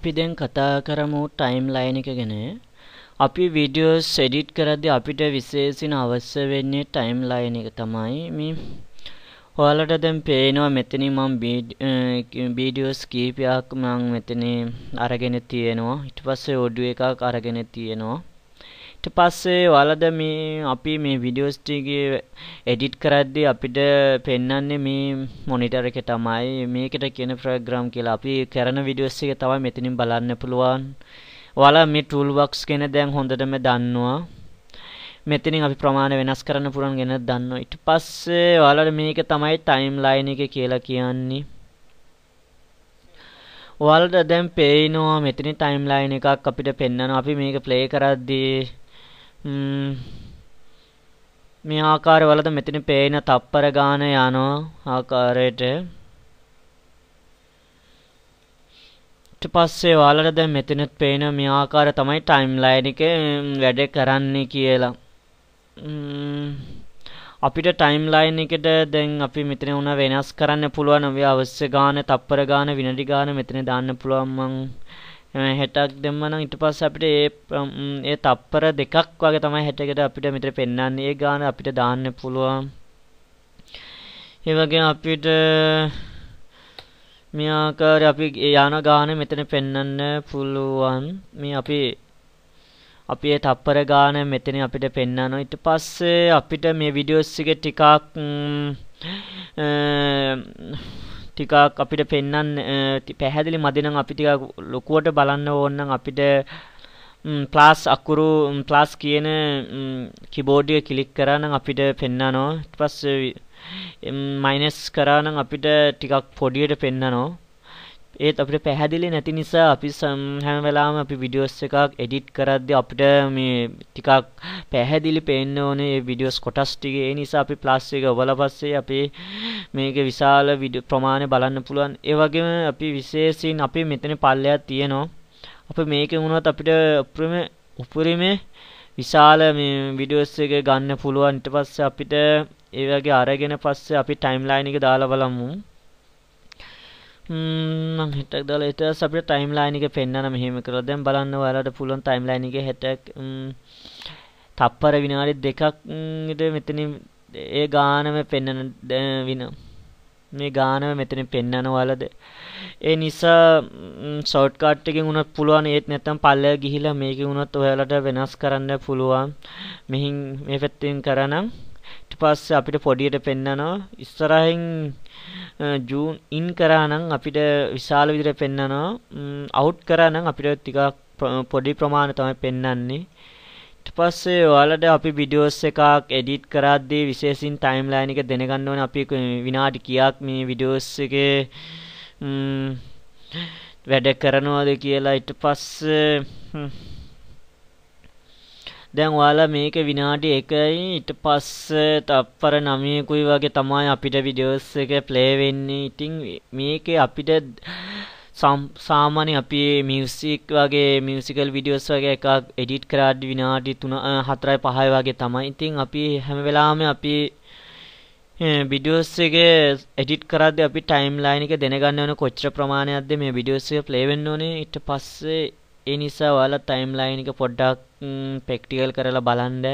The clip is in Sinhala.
අපි දැන් කතා කරමු ටයිම්ලයින් එක ගැන. අපි වීඩියෝස් එඩිට් කරද්දී අපිට විශේෂයෙන් අවශ්‍ය වෙන්නේ ටයිම්ලයින් එක තමයි. මේ ඔයාලට දැන් පේනවා මෙතන මම වීඩියෝස් කීපයක් මම මෙතන අරගෙන තියෙනවා. ඊට පස්සේ ඔඩියෝ එකක් අරගෙන තියෙනවා. ඊට පස්සේ ඔයාලද මේ අපි මේ වීඩියෝස් ටික එඩිට් කරද්දී අපිට පෙන්වන්නේ මේ මොනිටර් එකේ තමයි. මේකට කියන ප්‍රෝග්‍රෑම් කියලා. අපි කරන වීඩියෝස් එක තමයි මෙතනින් බලන්න පුළුවන්. ඔයාලා මේ ටූල් බොක්ස් ගැන දැන් හොඳටම දන්නවා. මෙතනින් අපි ප්‍රමාණය වෙනස් කරන්න පුළුවන් ගැන දන්නවා. ඊට පස්සේ ඔයාලට මේක තමයි ටයිම්ලයින් එක කියලා කියන්නේ. ඔයාලට දැන් පේනවා මෙතන ටයිම්ලයින් එකක් අපිට පෙන්වනවා. අපි මේක ප්ලේ කරද්දී මේ ආකාරය වලද මෙතන පේන තප්පර ගාන යනවා ආකාරයට. ඊට පස්සේ ඔයාලට දැන් මෙතනත් පේන මේ ආකාරය තමයි ටයිම්ලයින් එකේ වැඩ කරන්නේ කියලා. අපිට ටයිම්ලයින් එකට දැන් අපි මෙතන උන වෙනස් කරන්න පුළුවන්. අපි අවශ්‍ය ගාන තප්පර ගාන විනාඩි ගාන මෙතන දාන්න පුළුවන්. මම හෙටක් දැම්මනම් ඊට පස්සේ අපිට ඒ තප්පර දෙකක් වගේ තමයි හෙටකට අපිට මෙතන පෙන්වන්නේ. ඒ ගාන අපිට දාන්න පුළුවන්. ඒ වගේ අපිට මේ ආකාරය අපි යන ගාන මෙතන පෙන්වන්න පුළුවන්. මේ අපි ඒ තප්පර ගාන මෙතන අපිට පෙන්වනවා. ඊට පස්සේ අපිට මේ වීඩියෝස් එක ටිකක් අපිට පෙන්වන්න පැහැදිලි මදි නම් අපි ටිකක් ලොකුවට බලන්න ඕන නම් අපිට ප්ලස් කියන කීබෝඩ් එක ක්ලික් කරා නම් අපිට පෙන්වනවා. ඊට පස්සේ මයිනස් කරා නම් අපිට ටිකක් පොඩියට පෙන්වනවා. ඒත් අපිට පැහැදිලි නැති නිසා අපි හැම වෙලාවෙම අපි වීඩියෝස් එකක් එඩිට් කරද්දී අපිට මේ ටිකක් පැහැදිලි පේන්න ඕනේ මේ වීඩියෝස් කොටස් ටික. ඒ නිසා අපි ප්ලස් එක ඔබලා පස්සේ අපි මේක විශාල වීඩියෝ ප්‍රමාණය බලන්න පුළුවන්. ඒ වගේම අපි විශේෂයෙන් අපි මෙතන පල්ලයක් තියෙනවා. අපි මේකේ වුණත් අපිට උපරිමේ විශාල මේ වීඩියෝස් එක ගන්න පුළුවන්. ඊට පස්සේ අපිට ඒ වගේ අරගෙන පස්සේ අපි ටයිම්ලයින් එක දාලා බලමු. මම හෙටක් දාලා ඊට පස්සේ අපිට ටයිම්ලයින් එක පෙන්නන මෙහෙම කරලා දැන් බලන්න ඔයාලට පුළුවන් ටයිම්ලයින් එකේ හෙටක් තප්පර විනාඩි දෙකක් මෙතන ඒ ගානම පෙන්නන මේ ගානම මෙතන පෙන්නන ඔයාලද. ඒ නිසා ෂෝට්කට් එකෙන් උනත් පුළුවන්. ඒත් නැත්තම් පල්ලෙය ගිහිලා මේකේ උනත් ඔයාලට වෙනස් කරන්න පුළුවන්. මෙහින් මේ පැත්තෙන් කරනම් ඊට පස්සේ අපිට පොඩියට පෙන්නනවා. ඉස්සරහින් ජූම් ඉන් කරා නම් අපිට විශාල විදිහට පෙන්නනවා. අවුට් කරා නම් අපිට ටිකක් පොඩි ප්‍රමාණය තමයි පෙන්වන්නේ. ඊට පස්සේ ඔයාලට අපි වීඩියෝස් එකක් එඩිට් කරද්දී විශේෂයෙන් ටයිම්ලයින් එක දැනගන්න ඕනේ. අපි විනාඩි කීයක් මේ වීඩියෝස් එකේ වැඩ කරනවද කියලා. ඊට පස්සේ දැන් ඔයාලා මේක විනාඩි 1යි ඊට පස්සේ තප්පර 9කුයි වගේ තමයි අපිට වීඩියෝස් එක ප්ලේ වෙන්නේ. ඉතින් මේකේ අපිට සාමාන්‍ය අපි මියුසික් වගේ මියුසිකල් වීඩියෝස් වගේ එකක් එඩිට් කරද්දී විනාඩි 4යි 5යි වගේ තමයි. ඉතින් අපි හැම වෙලාවෙම අපි වීඩියෝස් එක එඩිට් කරද්දී අපි ටයිම්ලයින් එක දැනගන්න ඕන කොච්චර ප්‍රමාණයක්ද මේ වීඩියෝස් එක ප්ලේ වෙන්න ඕනේ. ඊට පස්සේ ඒ නිසා ඔයාලා ටයිම්ලයින් එක පොඩ්ඩක් ප්‍රැක්ටිකල් කරලා බලන්න.